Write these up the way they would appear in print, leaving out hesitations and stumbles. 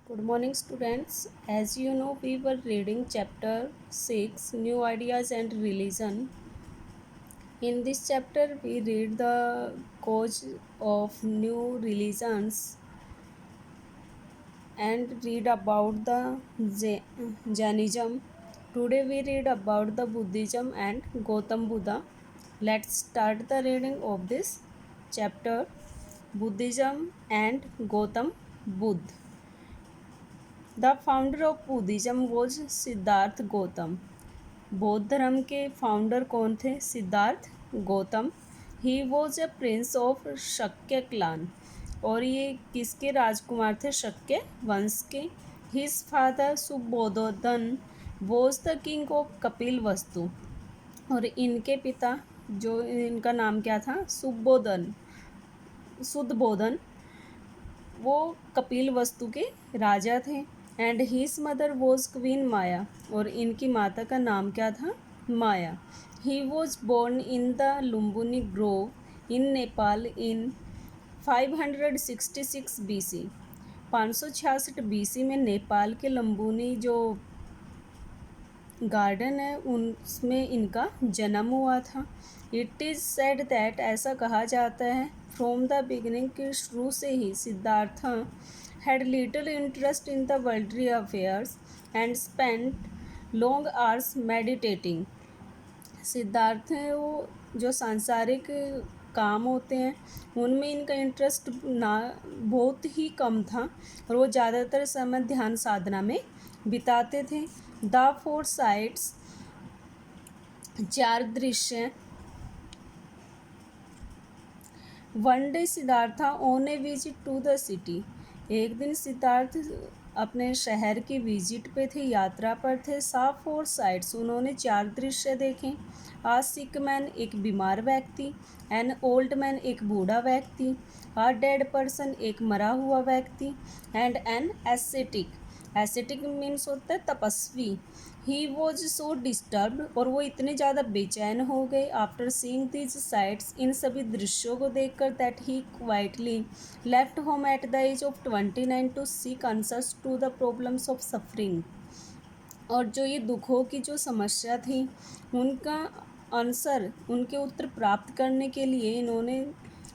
Good morning, students. As you know, we were reading chapter 6 New Ideas and Religion. In this chapter, we read the cause of new religions and read about the Jainism. Today, we read about the Buddhism and Gautam Buddha. Let's start the reading of this chapter Buddhism and Gautam Buddha. The founder of Buddhism was Siddharth Gautam. बौद्ध धर्म के founder कौन थे? Siddhartha Gautam. He was a prince of Shakya clan. और ये किसके राजकुमार थे? शक्य वंश के. His father Suddhodana was the king of Kapilavastu. और इनके पिता, जो इनका नाम क्या था? सुबोधन, सुदबोधन, वो कपिल वस्तु के राजा थे. And his mother was queen Maya. और इनकी माता का नाम क्या था? Maya. He was born in the Lumbini grove in Nepal in 566 BC. 566 BC में नेपाल के लुम्बिनी जो गार्डन है उसमें इनका जन्म हुआ था. इट इज़ सेड दैट, ऐसा कहा जाता है, फ्रॉम द बिगिनिंग कि शुरू से ही Siddhartha had little interest in the worldly affairs and spent long hours meditating. Siddhartha है वो जो सांसारिक काम होते हैं उनमें इनका इंटरेस्ट ना बहुत ही कम था और वो ज़्यादातर समय ध्यान साधना में बिताते थे. द फोर साइट्स, चार दृश्य. One day Siddhartha on a visit to the city. एक दिन सिद्धार्थ अपने शहर की विजिट पे थे, यात्रा पर थे. सा फोर साइट्स, उन्होंने चार दृश्य देखे. आ सिक मैन, एक बीमार व्यक्ति. एन ओल्ड मैन, एक बूढ़ा व्यक्ति. आ डेड पर्सन, एक मरा हुआ व्यक्ति. And an ascetic, ascetic means होता है तपस्वी. ही वॉज सो डिस्टर्ब्ड, और वो इतने ज़्यादा बेचैन हो गए. आफ्टर सीइंग दीज साइट्स, इन सभी दृश्यों को देखकर, that he quietly left home at the age of 29 to seek answers to the problems of suffering. और जो ये दुखों की जो समस्या थी उनका आंसर, उनके उत्तर प्राप्त करने के लिए इन्होंने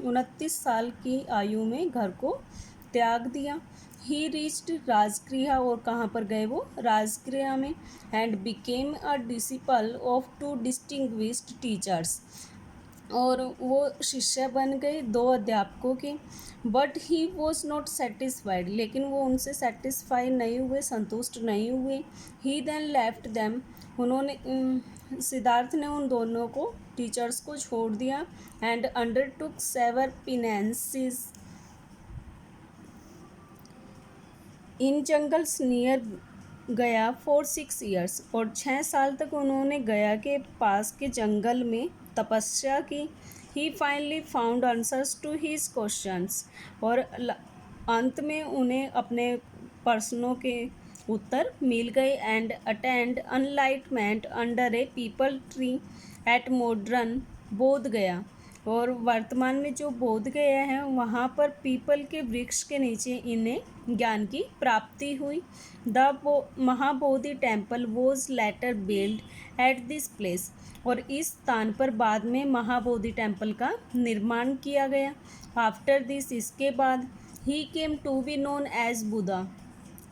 29 साल की आयु में घर को त्याग दिया. ही रीच्ड राजगृह, और कहाँ पर गए वो? राजगृह में. And became a disciple of two distinguished teachers, और वो शिष्य बन गए दो अध्यापकों के. But he was not satisfied, लेकिन वो उनसे सेटिस्फाई नहीं हुए, संतुष्ट नहीं हुए. ही देन लेफ्ट दैम, उन्होंने सिद्धार्थ ने उन दोनों को, टीचर्स को छोड़ दिया. And undertook severe penances in jungles near Gaya for 6 years, और 6 साल तक उन्होंने गया के पास के जंगल में तपस्या की. He finally found answers to his questions, और अंत में उन्हें अपने प्रश्नों के उत्तर मिल गए. And attained enlightenment under a peepal tree at modern Bodh Gaya, और वर्तमान में जो बोध गया है वहाँ पर पीपल के वृक्ष के नीचे इन्हें ज्ञान की प्राप्ति हुई. The Mahabodhi temple was later build at this place, और इस स्थान पर बाद में महाबोधि टेम्पल का निर्माण किया गया. आफ्टर दिस, इसके बाद, he came to be known as Buddha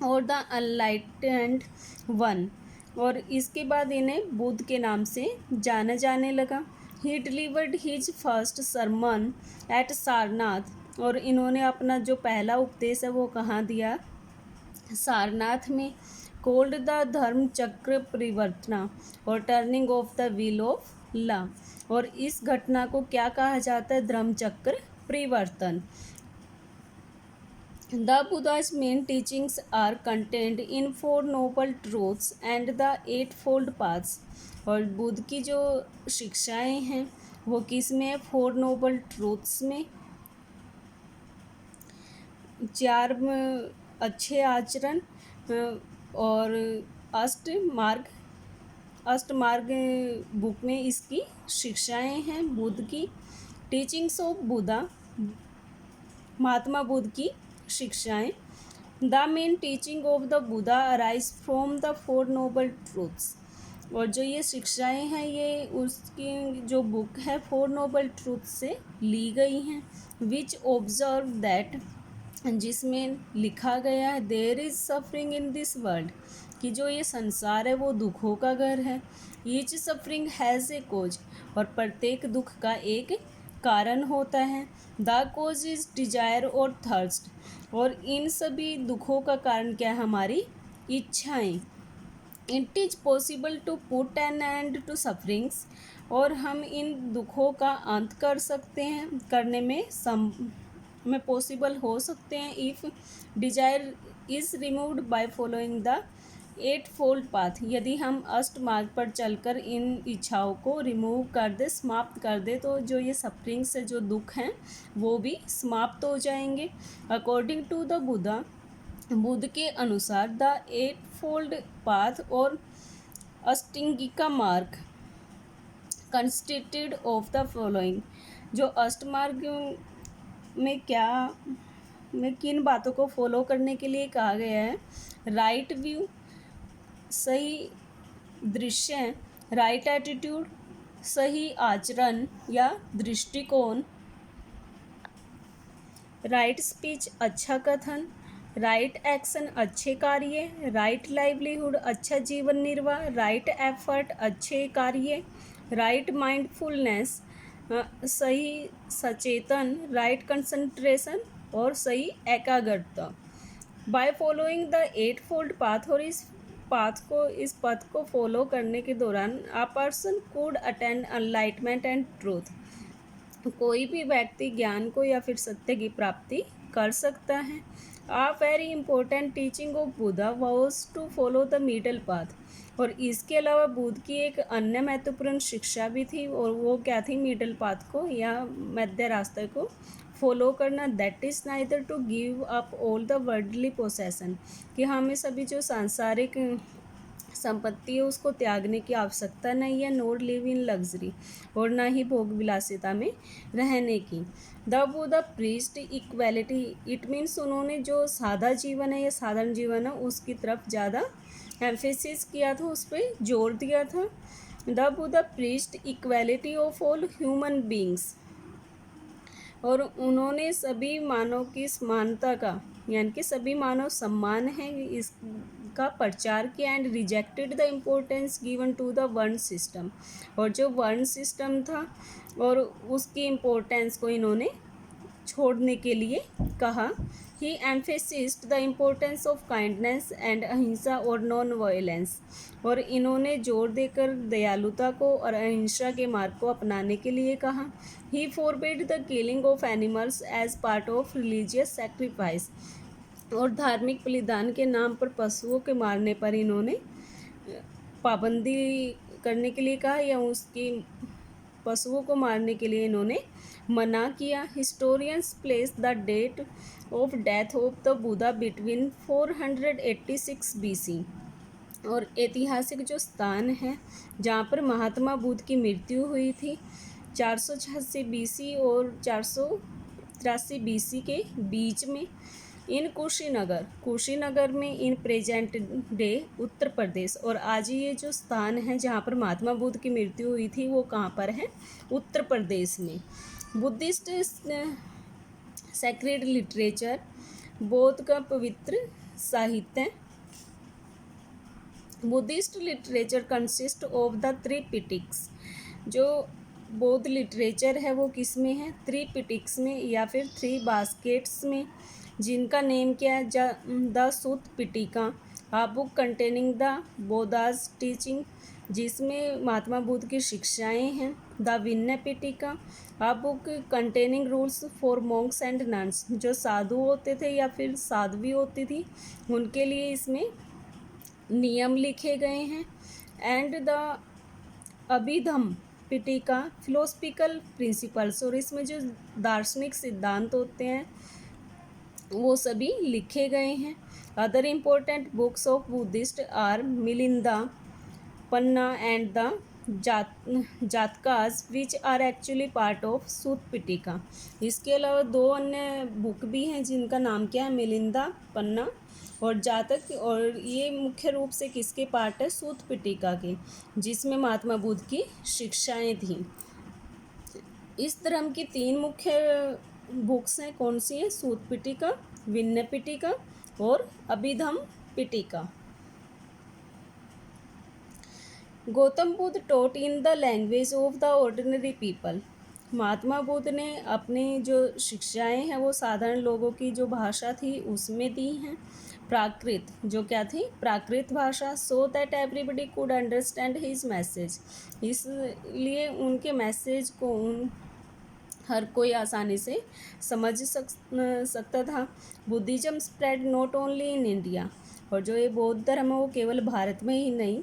और द अनलाइटेंड वन, और इसके बाद इन्हें बुद्ध के नाम से जाना जाने लगा. He delivered his first sermon at Sarnath, और इन्होंने अपना जो पहला उपदेश है वो कहाँ दिया? सारनाथ में. कोल्ड द धर्म चक्र परिवर्तना, और turning of the wheel of law, और इस घटना को क्या कहा जाता है? धर्म चक्र परिवर्तन. The Buddha's main teachings are contained in Four Noble Truths and the Eightfold Paths. और बुद्ध की जो शिक्षाएं हैं वो किस में है? फोर नोबल ट्रूथ्स में. चार अच्छे आचरण, और अष्ट मार्ग बुक में इसकी शिक्षाएं हैं बुद्ध की. टीचिंग्स ऑफ बुद्धा, महात्मा बुद्ध की शिक्षाएं. The main teaching of the Buddha arise from the four noble truths. और जो ये शिक्षाएं हैं ये उसकी जो बुक है फोर नोबल ट्रूथ से ली गई हैं। विच ऑब्जर्व दैट, जिसमें लिखा गया है there is suffering in this world, कि जो ये संसार है वो दुखों का घर है। ईच सफरिंग हैज़ ए कोज, और प्रत्येक दुख का एक कारण होता है। द कोज इज़ डिजायर और थर्स्ट, और इन सभी दुखों का कारण क्या है? हमारी इच्छाएं। It is possible to put an end to sufferings, और हम इन दुखों का अंत कर सकते हैं, करने में पॉसिबल हो सकते हैं if desire is removed by following the eightfold path, यदि हम अष्ट मार्ग पर चलकर इन इच्छाओं को रिमूव कर दे, समाप्त कर दे, तो जो ये सफरिंग से जो दुख हैं वो भी समाप्त हो जाएंगे। According to the Buddha, Buddha के अनुसार द एट फोल्ड पाथ और अष्टांगिका मार्ग कंस्टिट्यूटेड ऑफ द फॉलोइंग, जो अष्टमार्ग में क्या में किन बातों को फॉलो करने के लिए कहा गया है? राइट व्यू, सही दृश्य, राइट एटीट्यूड, सही आचरण या दृष्टिकोण, राइट स्पीच अच्छा कथन, राइट एक्शन अच्छे कार्य, राइट लाइवलीहुड अच्छा जीवन निर्वाह, राइट एफर्ट अच्छे कार्य, राइट माइंडफुलनेस सही सचेतन, राइट कंसंट्रेशन और सही एकाग्रता। By following the eightfold path, और इस पथ को फॉलो करने के दौरान a person could attend enlightenment and truth, कोई भी व्यक्ति ज्ञान को या फिर सत्य की प्राप्ति कर सकता है। A very important teaching of Buddha was to follow the middle path, और इसके अलावा बुद्ध की एक अन्य महत्वपूर्ण शिक्षा भी थी, और वो क्या थी? मिडल पाथ को या मध्य रास्ते को फॉलो करना। That is neither to give up all the worldly possession, कि हमें सभी जो सांसारिक संपत्ति है उसको त्यागने की आवश्यकता नहीं है। नोर लिव इन लग्जरी, और ना ही भोग विलासिता में रहने की। The Buddha priest equality, it means उन्होंने जो सादा जीवन है या साधारण जीवन है उसकी तरफ ज़्यादा एम्फेसिस किया था, उस पर जोर दिया था। The Buddha priest equality of all human beings, और उन्होंने सभी मानव की समानता का यानी कि सभी मानव सम्मान है इसका प्रचार किया। And rejected the importance given to the varna system, और जो वर्ण सिस्टम था और उसकी इम्पोर्टेंस को इन्होंने छोड़ने के लिए कहा। He emphasised the importance of kindness and ahimsa और नॉन वायलेंस, और इन्होंने जोर देकर दयालुता को और अहिंसा के मार्ग को अपनाने के लिए कहा। He forbade the killing of animals as part of religious sacrifice, और धार्मिक बलिदान के नाम पर पशुओं के मारने पर इन्होंने पाबंदी करने के लिए कहा, या उसकी पशुओं को मारने के लिए इन्होंने मना किया। Historians place the date of death of the Buddha between 486 BC, और ऐतिहासिक जो स्थान है जहाँ पर महात्मा बुद्ध की मृत्यु हुई थी 486 BC और 483 BC के बीच में, इन कुशीनगर में, in present day Uttar Pradesh. और आज ये जो स्थान है जहाँ पर महात्मा बुद्ध की मृत्यु हुई थी वो कहाँ पर है? उत्तर प्रदेश में। बुद्धिस्ट सैक्रेड लिटरेचर, बौद्ध का पवित्र साहित्य। Buddhist literature consist of the Tripitakas, जो बौद्ध लिटरेचर है वो किस में है? त्रिपिटिक्स में या फिर थ्री बास्केट्स में, जिनका नेम क्या है? The Sutta Pitaka, a book containing the Buddha's teaching, जिसमें महात्मा बुद्ध की शिक्षाएं हैं। The Vinaya Pitaka, a book containing rules for monks and nuns, जो साधु होते थे या फिर साध्वी होती थी उनके लिए इसमें नियम लिखे गए हैं। And the Abhidhamma Pitaka, philosophical principles, और इसमें जो दार्शनिक सिद्धांत होते हैं वो सभी लिखे गए हैं। Other important books of Buddhist are Milinda, Panha and the जात Jatakas which are actually part of Sutta Pitaka. इसके अलावा दो अन्य बुक भी हैं जिनका नाम क्या है, मिलिंदा पन्ना और जातक, और ये मुख्य रूप से किसके पार्ट है, सूत पिटिका के, जिसमें महात्मा बुद्ध की शिक्षाएं थीं। इस धर्म की तीन मुख्य बुक्स हैं, कौन सी हैं, सूत पिटिका, विनय पिटिका और Abhidhamma Pitaka. Gautam Buddha taught in the language of the ordinary people. Mahatma Buddha ने अपनी जो शिक्षाएं हैं वो साधारण लोगों की जो भाषा थी उसमें दी हैं। प्राकृत, जो क्या थी, प्राकृत भाषा, so that everybody could understand his message, इसलिए उनके मैसेज को हर कोई आसानी से समझ सकता था। Buddhism spread not only in India, और जो ये बौद्ध धर्म है वो केवल भारत में ही नहीं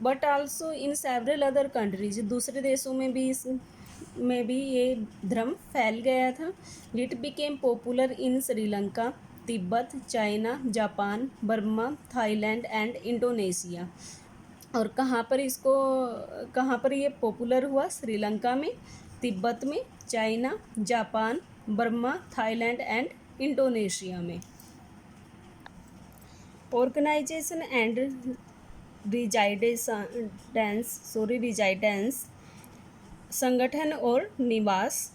but also in several other countries, दूसरे देशों में भी ये धर्म फैल गया था। It became popular in Sri Lanka, Tibet, China, Japan, Burma, Thailand and Indonesia. और कहाँ पर ये पॉपुलर हुआ, श्रीलंका में, तिब्बत में, China, Japan, Burma, Thailand and Indonesia में। ऑर्गेनाइजेशन एंड रिजाइडेंस, संगठन और निवास।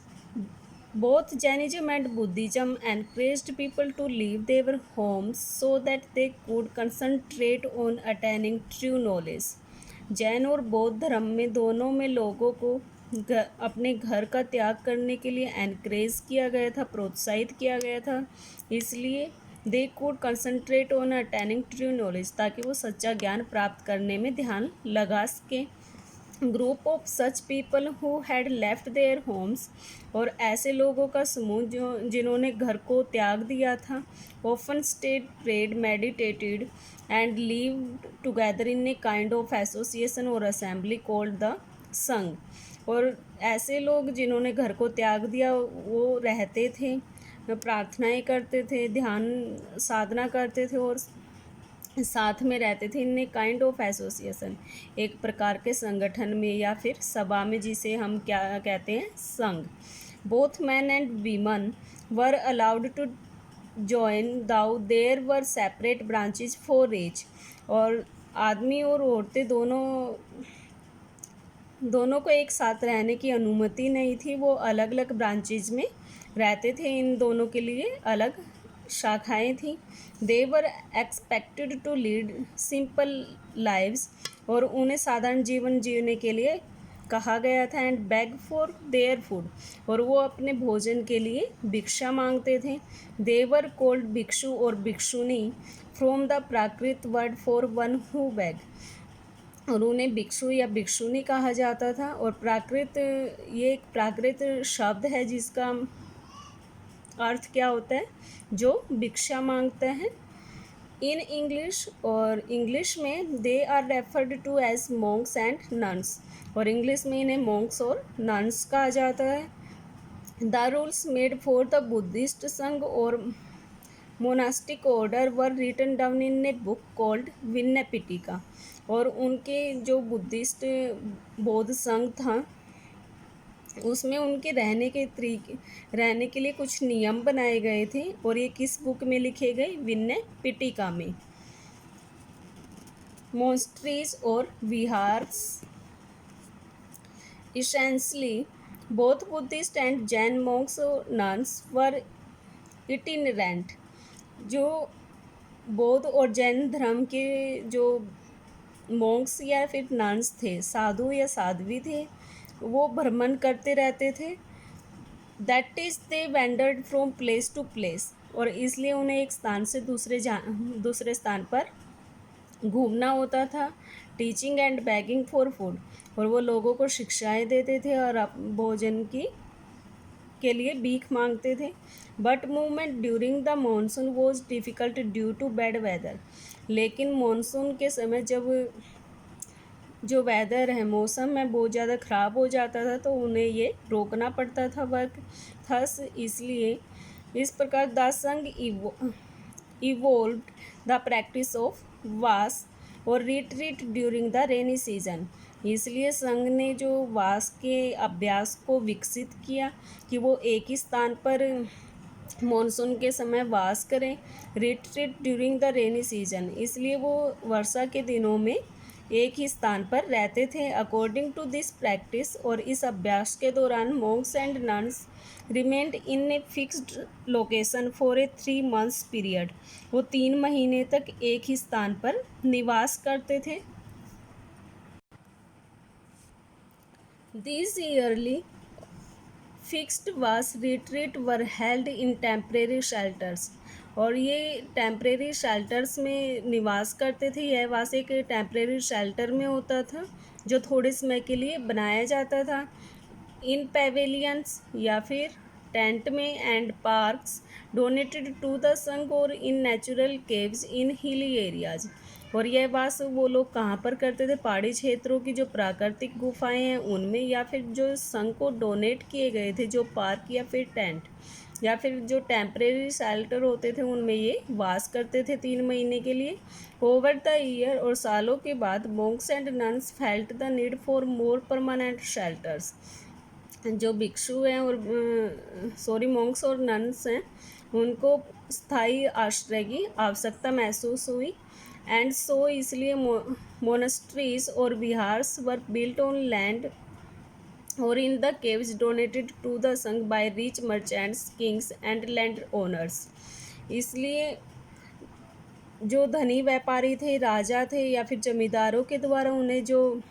Both Jainism and Buddhism encouraged people to leave their homes so that they could concentrate on attaining true knowledge. Jain और बौद्ध धर्म में दोनों में लोगों को अपने घर का त्याग करने के लिए एनकरेज किया गया था, प्रोत्साहित किया गया था, इसलिए दे could concentrate on attaining true knowledge, ताकि वो सच्चा ज्ञान प्राप्त करने में ध्यान लगा सकें। Group of such people who had left their homes, और ऐसे लोगों का समूह जिन्होंने घर को त्याग दिया था, often stayed, prayed, meditated and lived together in a kind of association और असेंबली कॉल्ड द संघ। और ऐसे लोग जिन्होंने घर को त्याग दिया वो रहते थे, प्रार्थनाएं करते थे, ध्यान साधना करते थे और साथ में रहते थे इन काइंड ऑफ एसोसिएशन, एक प्रकार के संगठन में या फिर सभा में, जिसे हम क्या कहते हैं, sangha. Both man and women were allowed to join though there were separate branches for each, और आदमी और औरतें दोनों को एक साथ रहने की अनुमति नहीं थी, वो अलग अलग ब्रांचेज में रहते थे, इन दोनों के लिए अलग शाखाएं थी। They were expected to lead simple lives, और उन्हें साधारण जीवन जीने के लिए कहा गया था। And bag for their food, और वो अपने भोजन के लिए भिक्षा मांगते थे। दे वर कॉल्ड भिक्षु और bhikshuni from the Prakrit word for one who beg, और उन्हें भिक्षु या भिक्षुनी कहा जाता था। और प्राकृत, ये एक प्राकृत शब्द है जिसका अर्थ क्या होता है, जो भिक्षा मांगते हैं। इन इंग्लिश, और इंग्लिश में they are referred to as monks and nuns, और इंग्लिश में इन्हें मॉन्क्स और नन्स कहा जाता है। The rules made for the Buddhist Sangha और monastic order were written down in a book called Vinaya Pitaka, और उनके जो बुद्धिस्ट बौद्ध संघ था उसमें उनके रहने के लिए कुछ नियम बनाए गए थे, और ये किस बुक में लिखे गए, विनय पिटिका में। मॉन्स्ट्रीज और viharas, essentially both Buddhist and Jain monks और नन्स वर इटिनरेंट। जो बौद्ध और जैन धर्म के जो मॉन्क्स या फिर नन्स थे, साधु या साध्वी थे, वो भ्रमण करते रहते थे। That is they wandered from place to place, और इसलिए उन्हें एक स्थान से दूसरे स्थान पर घूमना होता था। Teaching and begging for food, और वो लोगों को शिक्षाएं देते थे और भोजन के लिए भीख मांगते थे। But movement during the monsoon was difficult due to bad weather, लेकिन मानसून के समय जब जो वेदर है, मौसम है, बहुत ज़्यादा ख़राब हो जाता था, तो उन्हें ये रोकना पड़ता था वर्क। थस इसलिए इस प्रकार द संघ इवोल्व्ड द प्रैक्टिस ऑफ वास और retreat during the rainy season, इसलिए संघ ने जो वास के अभ्यास को विकसित किया कि वो एक ही स्थान पर मॉनसून के समय वास करें, retreat during the rainy season. इसलिए वो वर्षा के दिनों में एक ही स्थान पर रहते थे। अकॉर्डिंग टू दिस प्रैक्टिस, और इस अभ्यास के दौरान Monks and nuns remained in a fixed location for a 3 months period. वो 3 महीने तक एक ही स्थान पर निवास करते थे। These yearly फिक्स्ड वास retreat were held in temporary shelters, और ये टेम्परेरी शेल्टर्स में निवास करते थे। यह वास एक टेम्परेरी शेल्टर में होता था जो थोड़े समय के लिए बनाया जाता था। इन पेवेलियंस या फिर टेंट में, and parks donated to the sangha, और in natural caves in hilly areas. और यह वास वो लोग कहाँ पर करते थे? पहाड़ी क्षेत्रों की जो प्राकृतिक गुफाएं हैं उनमें, या फिर जो संघ को डोनेट किए गए थे जो पार्क या फिर टेंट या फिर जो टेम्परेरी शेल्टर होते थे उनमें ये वास करते थे 3 महीने के लिए। ओवर द ईयर, और सालों के बाद, Monks and nuns felt the need for more permanent shelters. जो भिक्षु हैं और मॉन्क्स और नन्स हैं उनको स्थायी आश्रय की आवश्यकता महसूस हुई। एंड सो इसलिए मोनेस्ट्रीज और viharas were built on land और in the caves donated to the Sangha by rich merchants, kings and land owners. इसलिए जो धनी व्यापारी थे, राजा थे या फिर जमींदारों के द्वारा उन्हें जो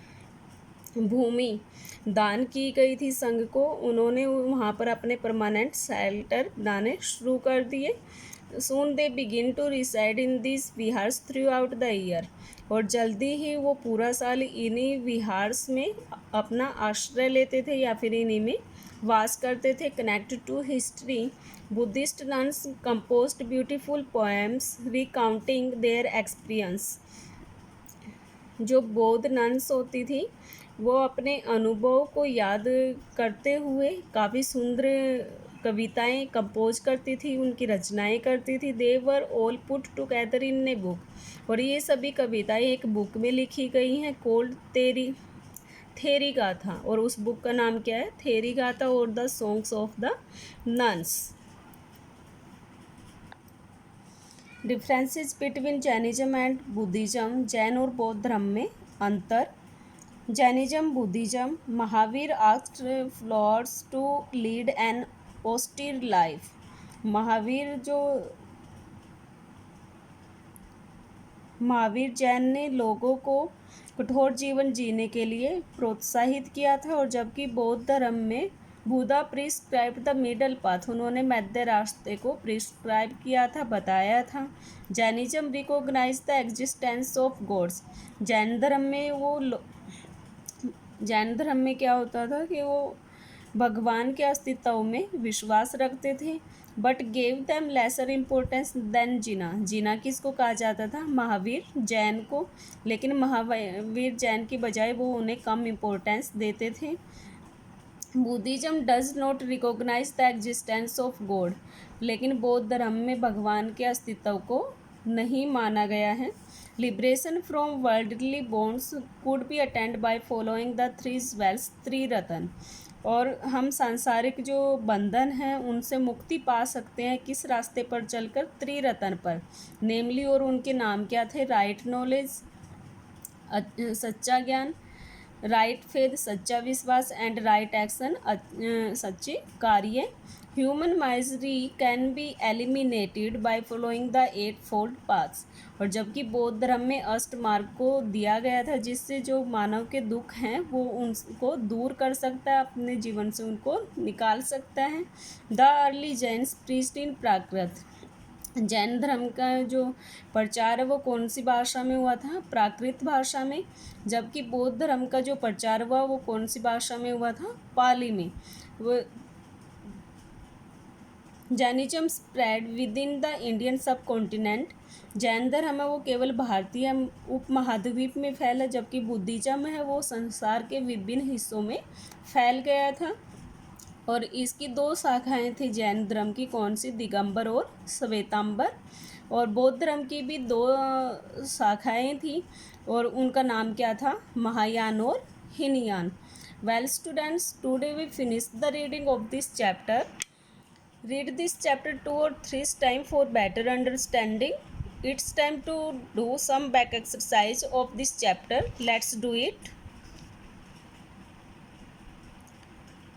भूमि दान की गई थी संघ को, उन्होंने वहाँ पर अपने परमानेंट शेल्टर बनाने शुरू कर दिए। Soon they begin to reside in this viharas throughout the year, और जल्दी ही वो पूरा साल इन्हीं विहार्स में अपना आश्रय लेते थे या फिर इन्हीं में वास करते थे। Connected to history, Buddhist nuns composed beautiful poems recounting their experience. जो बौद्ध नन्स होती थी वो अपने अनुभव को याद करते हुए काफ़ी सुंदर कविताएं कंपोज करती थी, उनकी रचनाएं करती थी। They were all put together in a book, और ये सभी कविताएं एक बुक में लिखी गई हैं कोल्ड थेरी गाथा, और उस बुक का नाम क्या है? थेरी गाथा और the songs of the nuns. Differences between Jainism and Buddhism. Jain और बौद्ध धर्म में अंतर। Jainism, Buddhism, Mahavira asked followers to lead an austere life. Mahavir Jain ने लोगों को कठोर जीवन जीने के लिए प्रोत्साहित किया था, और जबकि बौद्ध धर्म में Buddha prescribe the middle path, उन्होंने मध्य रास्ते को प्रिस्क्राइब किया था, बताया था। Jainism recognise the existence of gods. Jain धर्म में क्या होता था कि वो भगवान के अस्तित्व में विश्वास रखते थे, but gave them lesser importance than Jina. Jina किसको कहा जाता था? महावीर जैन को, लेकिन महावीर जैन की बजाय वो उन्हें कम इम्पोर्टेंस देते थे। Buddhism does not recognise the existence of god, लेकिन बौद्ध धर्म में भगवान के अस्तित्व को नहीं माना गया है। Liberation from worldly bonds could be attend bye following the 3 jewels, 3 रतन। और हम सांसारिक जो बंधन हैं उनसे मुक्ति पा सकते हैं किस रास्ते पर चलकर? त्रिरतन पर, नेमली, और उनके नाम क्या थे? राइट नॉलेज, सच्चा ज्ञान, राइट फेथ, सच्चा विश्वास, एंड राइट एक्शन, सच्चे कार्य। Human misery can be eliminated bye following the 8 fold paths. और जबकि बौद्ध धर्म में अष्ट मार्ग को दिया गया था जिससे जो मानव के दुख हैं वो उनको दूर कर सकता है, अपने जीवन से उनको निकाल सकता है। द अर्ली जैन्स प्रीच्ड इन प्राकृत। जैन धर्म का जो प्रचार है वो कौन सी भाषा में हुआ था? प्राकृत भाषा में। जबकि बौद्ध धर्म का जो प्रचार हुआ वो कौन सी भाषा में हुआ था? पाली में। वो Jainism spread with in the Indian सब कॉन्टिनेंट। जैन धर्म है वो केवल भारतीय उपमहाद्वीप में फैला, जबकि बुद्धिज्म है वो संसार के विभिन्न हिस्सों में फैल गया था। और इसकी 2 शाखाएं थी जैन धर्म की, कौन सी? दिगंबर और श्वेतांबर। और बौद्ध धर्म की भी 2 शाखाएं थी, और उनका नाम क्या था? महायान और Hinian. Well, students, today we finish the reading of this chapter. Read this chapter 2 or 3 times for better understanding. It's time to do some back exercise of this chapter. Let's do it.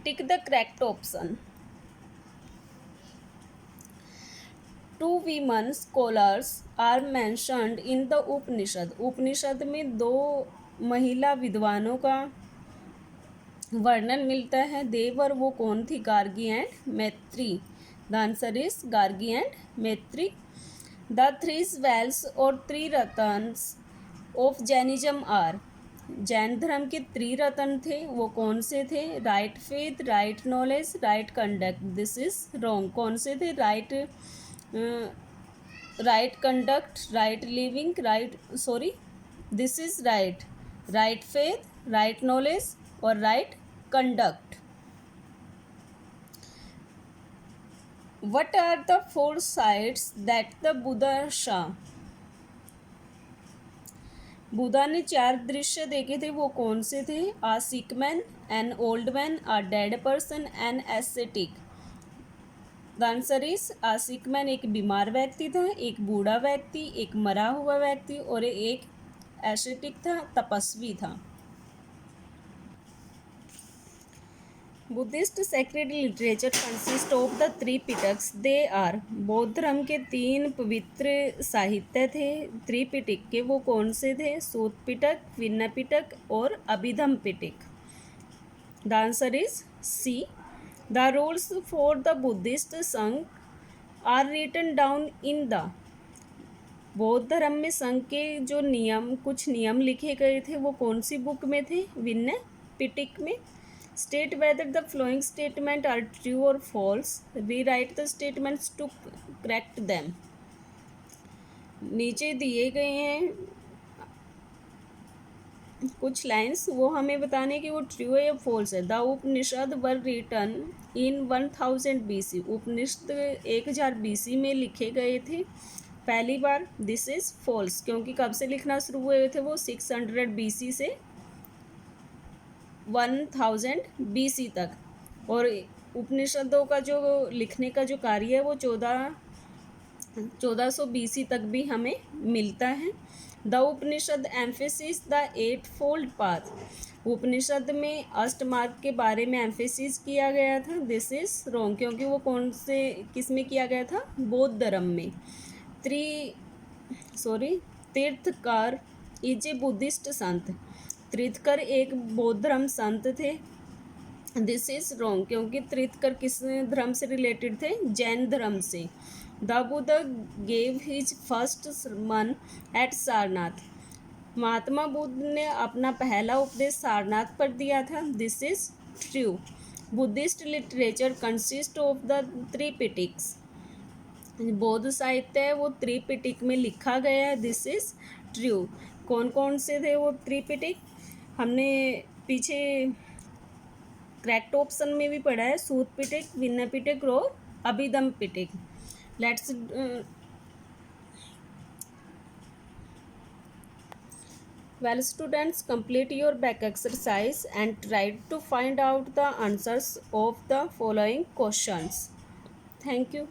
Tick the correct option. Two women scholars are mentioned in the Upanishad. उपनिषद में दो महिला विद्वानों का वर्णन मिलता है. देवर वो कौन थी? Gargi and Maitreyi. The answer is Gargi and Maitreyi. The three jewels और Triratnas of Jainism are. Jain धर्म के त्रिरत्न थे, वो कौन से थे? Right faith, right knowledge, right conduct. This is wrong. कौन से थे? Right conduct, right living, this is right. Right faith, right knowledge और right conduct. What are the 4 sights that the Buddha saw? Buddha ने 4 दृश्य देखे थे, वो कौन से थे? A sick man, an old man, a dead person, an ascetic. The answer is a sick man एक बीमार व्यक्ति था, एक बूढ़ा व्यक्ति, एक मरा हुआ व्यक्ति और एक एसेटिक था, तपस्वी था. Buddhist sacred literature consist of the 3 Pitakas. They are. बौद्ध धर्म के 3 पवित्र साहित्य थे त्रिपिटक के, वो कौन से थे? सूत पिटक, विनय पिटक और Abhidhamma Pitaka. The answer is C. The rules for the Buddhist Sangha are written down in the. बौद्ध धर्म में संघ के जो कुछ नियम लिखे गए थे, वो कौन सी बुक में थे? विनय पिटक में. State whether the following statement are true or false. Rewrite the statements to correct them. नीचे दिए गए हैं कुछ लाइन्स, वो हमें बताने कि वो ट्रू है या फॉल्स है. The Upanishad were written in 1000 BC. Upanishad 1000 BC में लिखे गए थे पहली बार. दिस इज फॉल्स, क्योंकि कब से लिखना शुरू हुए थे? वो 600 BC से 1000 BC तक. और उपनिषदों का जो लिखने का जो कार्य है वो 1400 BC तक भी हमें मिलता है. The Upanishad emphasis the 8-fold path. Upanishad में अष्टमार्ग के बारे में एम्फेसिस किया गया था. दिस इज रॉन्ग, क्योंकि वो किस में किया गया था? बौद्ध धर्म में. तीर्थकर इज ए बुद्धिस्ट संत. तीर्थकर एक बौद्ध धर्म संत थे. दिस इज रॉन्ग, क्योंकि तीर्थकर किस धर्म से रिलेटेड थे? जैन धर्म से. The Buddha gave his first sermon at Sarnath. Mahatma Buddha ने अपना पहला उपदेश सारनाथ पर दिया था. This is true. Buddhist literature consist of the 3 पिटक्स. बौद्ध साहित्य है वो त्रिपिटक में लिखा गया है. This is true. कौन कौन से थे वो त्रिपिटक? हमने पीछे करेक्ट ऑप्शन में भी पढ़ा है. सूत पिटक, विनय पिटक और Abhidhamma Pitaka. Let's well students, complete your back exercise and try to find out the answers of the following questions. Thank you.